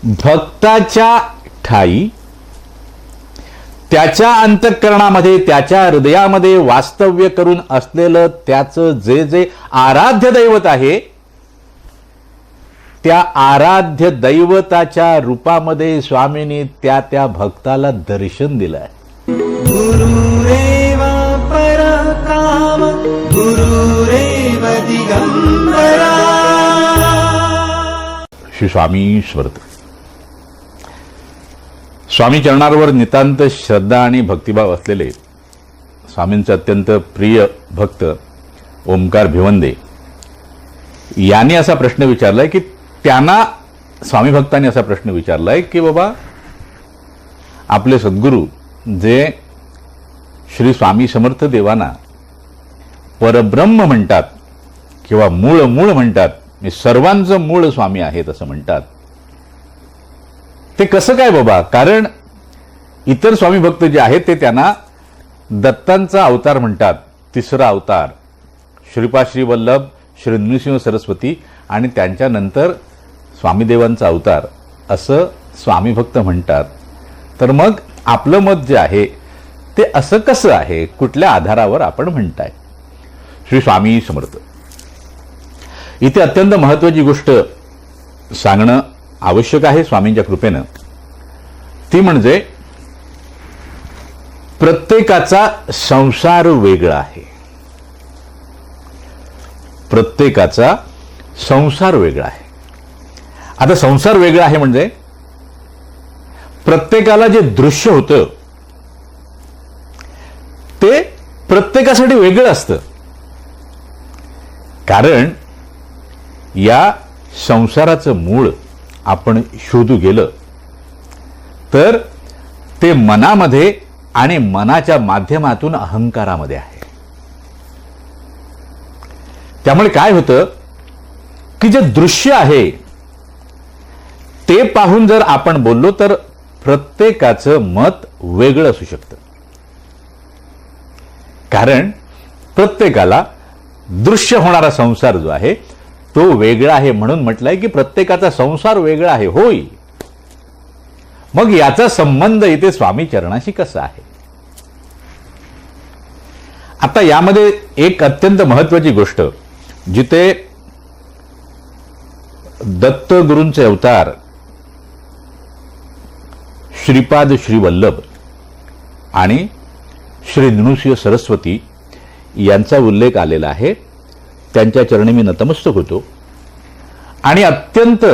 भक्ताच्या ठाई त्याच्या अंतःकरणामध्ये त्याच्या हृदयामध्ये वास्तव्य करून असलेलं त्याचं जे जे आराध्य दैवत आहे त्या आराध्य दैवताच्या रूपामध्ये स्वामींनी त्या भक्ताला दर्शन दिलं आहे. गुरुरेव परकाम गुरुरेव दिगंबरा. श्री स्वामी स्मृत. स्वामी चरणांवर नितांत श्रद्धा आणि भक्तिभाव असलेले स्वामींचे अत्यंत प्रिय भक्त ओमकार भिवंदे यांनी असा प्रश्न विचारलाय की त्यांना स्वामी भक्तांनी असा प्रश्न विचारलाय की बाबा आपले सद्गुरू जे श्री स्वामी समर्थ देवांना परब्रह्म म्हणतात किंवा मूळ म्हणतात, मी सर्वांचं मूळ स्वामी आहेत असं म्हणतात, ते कसं काय बाबा? कारण इतर स्वामी भक्त जे आहेत ते त्यांना दत्तांचा अवतार म्हणतात, तिसरा अवतार श्रीपाद श्री वल्लभ श्री नृसिंह सरस्वती आणि त्यांच्यानंतर स्वामीदेवांचा अवतार असं स्वामी भक्त म्हणतात. तर मग आपलं मत जे आहे ते असं कसं आहे, कुठल्या आधारावर आपण म्हणताय? श्री स्वामी समर्थ. इथे अत्यंत महत्वाची गोष्ट सांगणं आवश्यक आहे स्वामींच्या कृपेनं. ती म्हणजे प्रत्येकाचा संसार वेगळा आहे. प्रत्येकाचा संसार वेगळा आहे. आता संसार वेगळा आहे म्हणजे प्रत्येकाला जे दृश्य होतं ते प्रत्येकासाठी वेगळं असतं. कारण या संसाराचं मूळ आपण शोधू गेलं तर ते मनामध्ये आणि मनाच्या माध्यमातून अहंकारामध्ये आहे. त्यामुळे काय होतं की जे दृश्य आहे ते पाहून जर आपण बोललो तर प्रत्येकाचं मत वेगळं असू शकतं. कारण प्रत्येकाला दृश्य होणारा संसार जो आहे तो वेगळा आहे, म्हणून म्हटलंय की प्रत्येकाचा संसार वेगळा आहे. होय, मग याचा संबंध इथे स्वामी चरणाशी कसा आहे? आता यामध्ये एक अत्यंत महत्वाची गोष्ट, जिथे दत्त गुरूंचे अवतार श्रीपाद श्री वल्लभ आणि श्री नृसिंह सरस्वती यांचा उल्लेख आलेला आहे. त्यांच्या चरणी मी नतमस्तक होतो आणि अत्यंत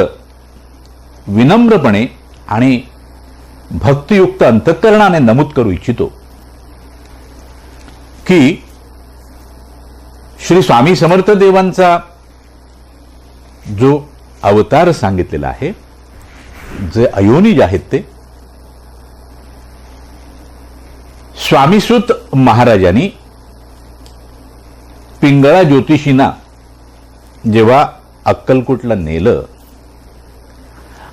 विनम्रपणे आणि भक्तियुक्त अंतःकरणाने नमूद करू इच्छितो की श्री स्वामी समर्थ देवांचा जो अवतार सांगितलेला आहे, जे अयोनिज आहेत, ते स्वामीसुत महाराजांनी पिंगळा ज्योतिषींना जेव्हा अक्कलकोटला नेलं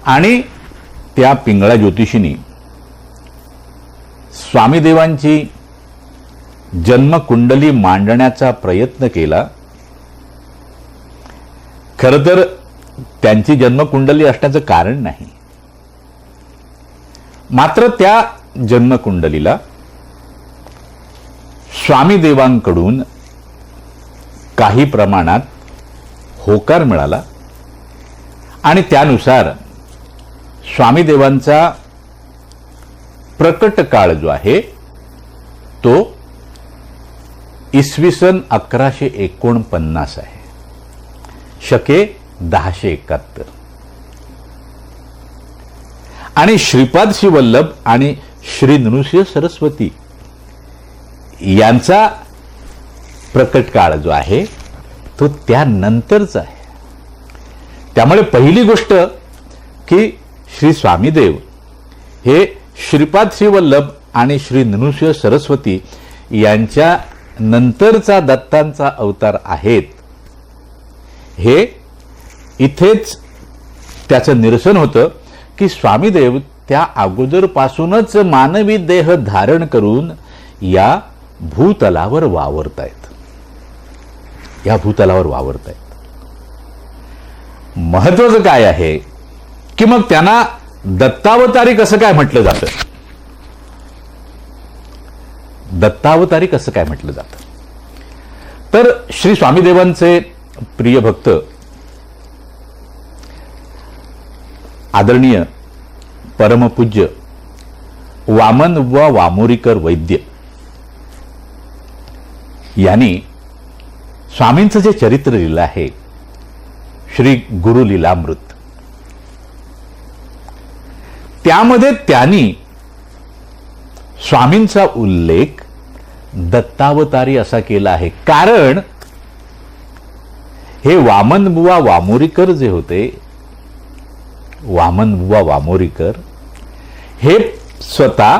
आणि त्या पिंगळा ज्योतिषींनी स्वामीदेवांची जन्मकुंडली मांडण्याचा प्रयत्न केला. खरं तर त्यांची जन्मकुंडली असण्याचं कारण नाही, मात्र त्या जन्मकुंडलीला स्वामीदेवांकडून काही प्रमाणात होकार मिळाला आणि त्यानुसार स्वामीदेवांचा प्रकट काळ जो आहे तो इसवी सन 1149 आहे, शके 1071. आणि श्रीपाद श्री वल्लभ आणि श्री नृसिंह सरस्वती यांचा प्रकट काळ जो आहे तो त्यानंतरचा आहे. त्यामुळे पहिली गोष्ट की श्री स्वामीदेव हे श्रीपाद श्री वल्लभ आणि श्री नृसिंह सरस्वती यांच्या नंतरचा दत्तांचा अवतार आहेत, हे इथेच त्याचं निरसन होतं की स्वामीदेव त्या अगोदरपासूनच मानवी देह धारण करून या भूतलावर वावरतायत. महत्वाचं काय आहे की मग त्यांना दत्तावतारी कसं काय म्हटलं जातं? दत्तावतारी कसं काय म्हटलं जातं? तर श्री स्वामीदेवांचे प्रिय भक्त आदरणीय परमपूज्य वामन व वामोरीकर वैद्य यांनी स्वामींचं जे चरित्र लिहिलं आहे, श्री गुरु लीलामृत, त्यामध्ये त्यांनी स्वामींचा उल्लेख दत्तावतारी असा केला आहे. कारण हे वामनबुवा वामोरीकर जे होते, वामनबुवा वामोरीकर हे स्वतः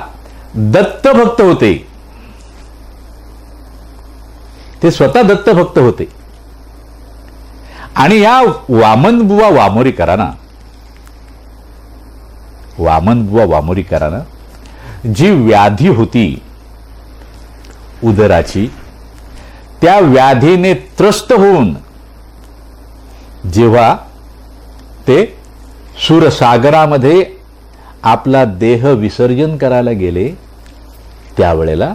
दत्तभक्त होते. ते स्वतः दत्तभक्त होते. आणि या वामनबुवा वामोरीकरांना जी व्याधी होती उदराची, त्या व्याधीने त्रस्त होऊन जेव्हा ते सुरसागरामध्ये आपला देह विसर्जन करायला गेले, त्यावेळेला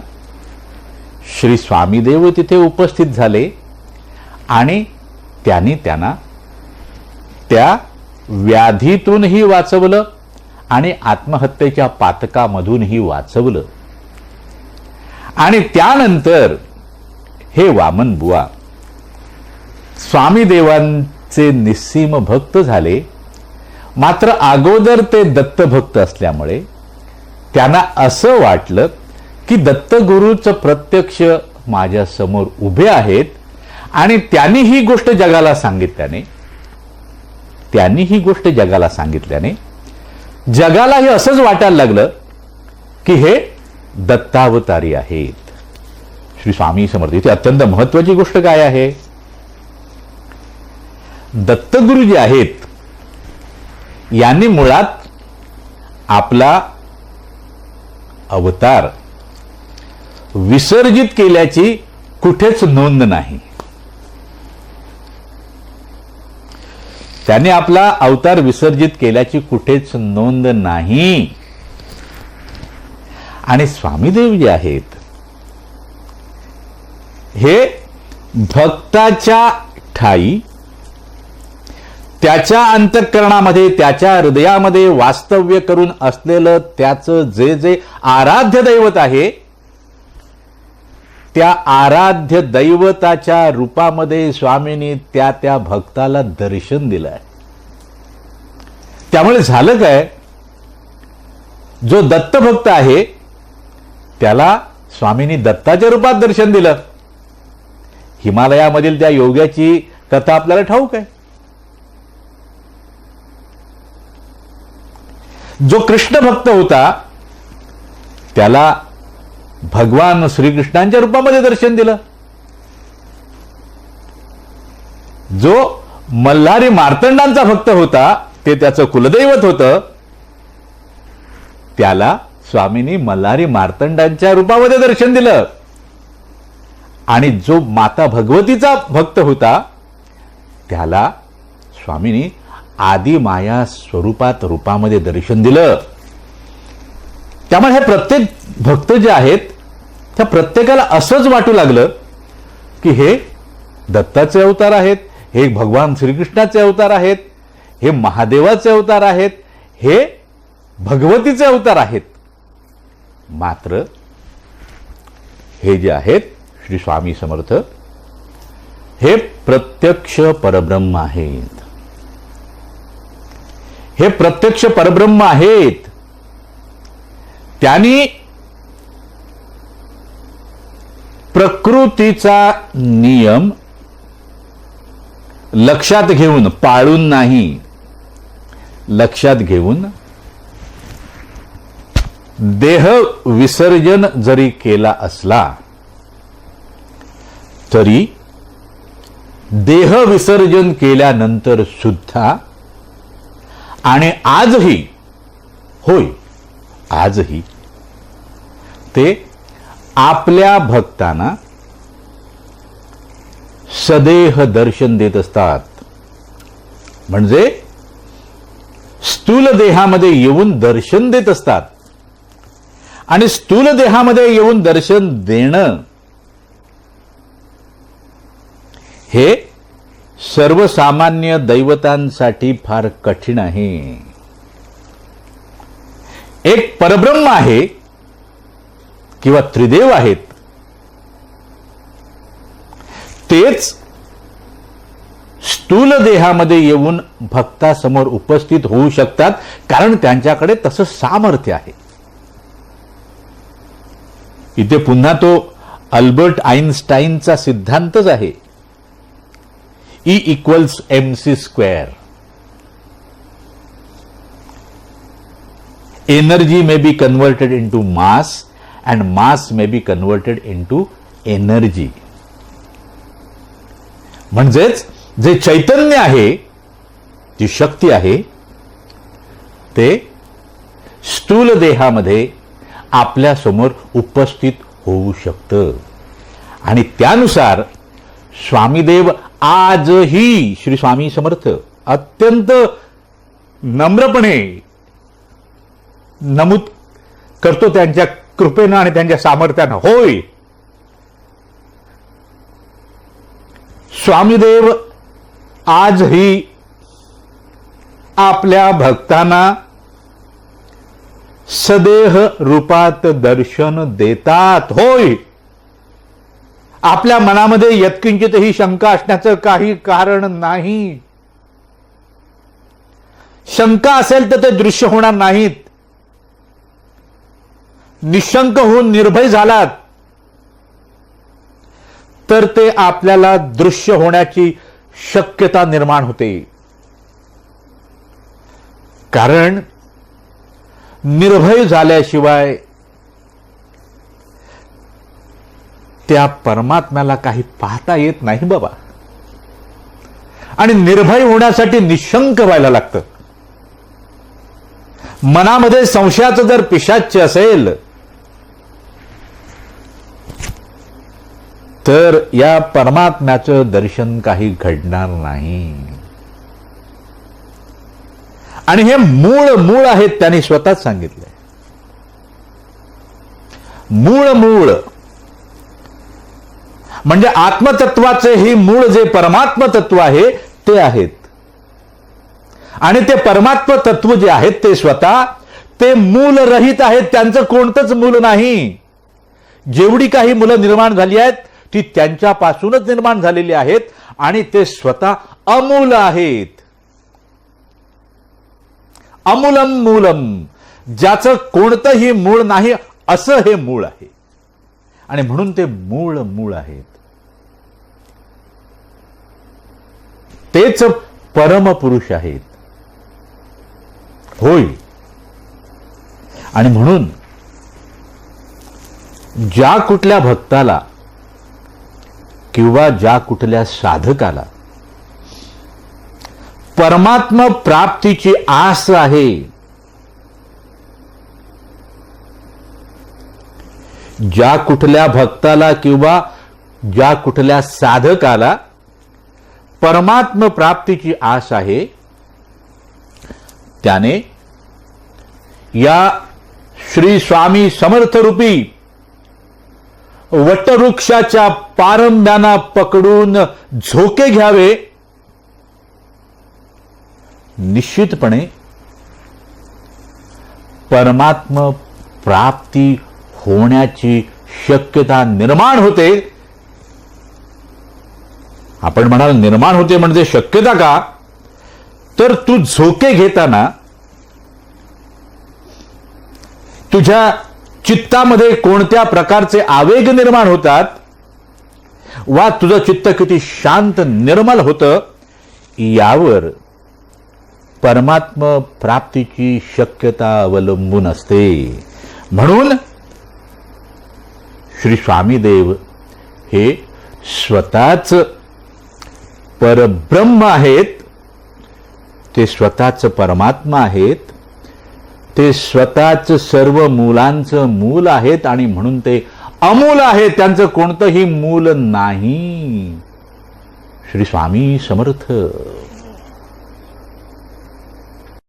श्री स्वामीदेव तिथे उपस्थित झाले आणि त्यांना त्या व्याधीतूनही वाचवलं आणि आत्महत्येच्या पातकामधूनही वाचवलं. आणि त्यानंतर हे वामनबुवा स्वामीदेवांचे निस्सीम भक्त झाले. मात्र अगोदर ते दत्तभक्त असल्यामुळे त्यांना असं वाटलं की दत्तगुरूच प्रत्यक्ष माझ्या समोर उभे आहेत आणि त्यांनी ही गोष्ट जगाला सांगितल्याने जगाला हे असंच वाटायला लागलं की हे दत्तावतारी आहेत. श्री स्वामी समर्थ. इथे अत्यंत महत्वाची गोष्ट काय आहे? दत्तगुरु जे आहेत यांनी मुळात आपला अवतार विसर्जित केल्याची कुठेच नोंद नाही. त्यांनी आपला अवतार विसर्जित केल्याची कुठेच नोंद नाही. आणि स्वामीदेव जे आहेत हे भक्ताच्या ठाई, त्याच्या अंतःकरणामध्ये, त्याच्या हृदयामध्ये वास्तव्य करून असलेलं त्याचं जे जे आराध्य दैवत आहे, त्या आराध्य दैवताच्या रूपामध्ये स्वामींनी त्या भक्ताला दर्शन दिलं आहे. त्यामुळे झालं काय, जो दत्तभक्त आहे त्याला स्वामींनी दत्ताच्या रूपात दर्शन दिलं. हिमालयामधील त्या योग्याची कथा आपल्याला ठाऊक आहे. जो कृष्ण भक्त होता त्याला भगवान श्रीकृष्णांच्या रूपामध्ये दर्शन दिलं. जो मल्हारी मार्तंडांचा भक्त होता, ते त्याचं कुलदैवत होतं, त्याला स्वामींनी मल्हारी मार्तंडांच्या रूपामध्ये दर्शन दिलं. आणि जो माता भगवतीचा भक्त होता त्याला स्वामींनी आदि माया स्वरूपात रूपामध्ये दर्शन दिलं. त्यामुळे हे प्रत्येक भक्त जे आहेत त्या प्रत्येकाला असंच वाटू लागलं की हे दत्ताचे अवतार आहेत, हे भगवान श्रीकृष्णाचे अवतार आहेत, हे महादेवाचे अवतार आहेत, हे भगवतीचे अवतार आहेत. मात्र हे जे आहेत श्री स्वामी समर्थ हे प्रत्यक्ष परब्रह्म आहेत. हे प्रत्यक्ष परब्रह्म आहेत. त्यांनी प्रकृतीचा नियम लक्षात घेऊन, पाळून नाही, लक्षात घेऊन देह विसर्जन जरी केला असला तरी देह विसर्जन केल्यानंतर सुद्धा आणि आजही, होय आजही ते आपल्या भक्तांना सदेह दर्शन देत असतात. म्हणजे स्थूल देहामध्ये येऊन दर्शन देत असतात. आणि स्थूल देहामध्ये येऊन दर्शन देणं हे सर्वसामान्य दैवतांसाठी फार कठीण आहे. एक परब्रह्म आहे किंवा त्रिदेव आहेत, तेच स्थूल देहामध्ये येऊन भक्तासमोर उपस्थित होऊ शकतात, कारण त्यांच्याकडे तसं सामर्थ्य आहे. इथे पुन्हा तो अल्बर्ट आइन्स्टाईनचा सिद्धांतच आहे, E=mc². Energy may be converted into mass and mass may be converted into energy. म्हणजेच जे चैतन्य आहे, जी शक्ती आहे, ते स्थूल देहामध्ये आपल्या समोर उपस्थित होऊ शकतं. आणि त्यानुसार स्वामीदेव आजही श्री स्वामी समर्थ अत्यंत नम्रपणे नमूद करतो त्यांच्या कृपेनं आणि त्यांच्या सामर्थ्यानं, होय, स्वामीदेव आजही आपल्या भक्तांना सदेह रूपात दर्शन देतात. होय, आपल्या मनामध्ये यत्किंचितही शंका असण्याचं काही कारण नाही. शंका असेल तर ते दृश्य होणार नाहीत. निशंक होऊन निर्भय झालात तर ते आपल्याला दृश्य होण्याची शक्यता निर्माण होते. कारण निर्भय झाल्याशिवाय त्या परमात्म्याला काही पाहता येत नाही बाबा. आणि निर्भय होण्यासाठी निशंक व्हायला लागतं. मनामध्ये संशयाचं जर पिशाच्य असेल तर या परमात्म्याचं दर्शन काही घडणार नाही. आणि हे मूळ आहेत, त्यांनी स्वतःच सांगितलंय. मूळ म्हणजे आत्मतत्वाचे हे मूळ जे परमात्म तत्व आहे ते आहेत. आणि ते परमात्म तत्व जे आहेत ते स्वतः ते मूलरहित आहेत. त्यांचं कोणतंच मूल नाही. जेवढी काही मुलं निर्माण झाली आहेत ती त्यांच्यापासूनच निर्माण झालेली आहेत आणि ते स्वतः अमूल आहेत. अमूलम मूलम, ज्याचं कोणतंही मूळ नाही असं हे मूळ आहे. आणि म्हणून ते मूळ आहेत. तेच परमपुरुष आहेत. होय. आणि म्हणून ज्या कुठल्या भक्ताला किंवा ज्या कुठल्या साधकाला परमात्म प्राप्तीची आस आहे, ज्या कुठल्या भक्ताला किंवा ज्या कुठल्या साधकाला परमात्म प्राप्तीची आस आहे, त्याने या श्री स्वामी समर्थ रूपी वटवृक्षाच्या पारंब्याना पकडून झोके घ्यावे. निश्चितपणे परमात्म प्राप्ती होण्याची शक्यता निर्माण होते. आपण म्हणाल निर्माण होते म्हणजे शक्यता का? तर तू झोके घेताना तुझ्या चित्तामध्ये कोणत्या प्रकारचे आवेग निर्माण होतात, वा तुझं चित्त किती शांत निर्मल होतं, यावर परमात्म प्राप्तीची शक्यता अवलंबून असते. म्हणून श्री स्वामीदेव हे स्वतःच परब्रह्म आहेत. ते स्वतःच परमात्मा आहेत. ते स्वतःच सर्व मूलांचं मूल आहेत आणि म्हणून ते अमूल आहेत. त्यांचं कोणतंही मूल नाही. श्री स्वामी समर्थ.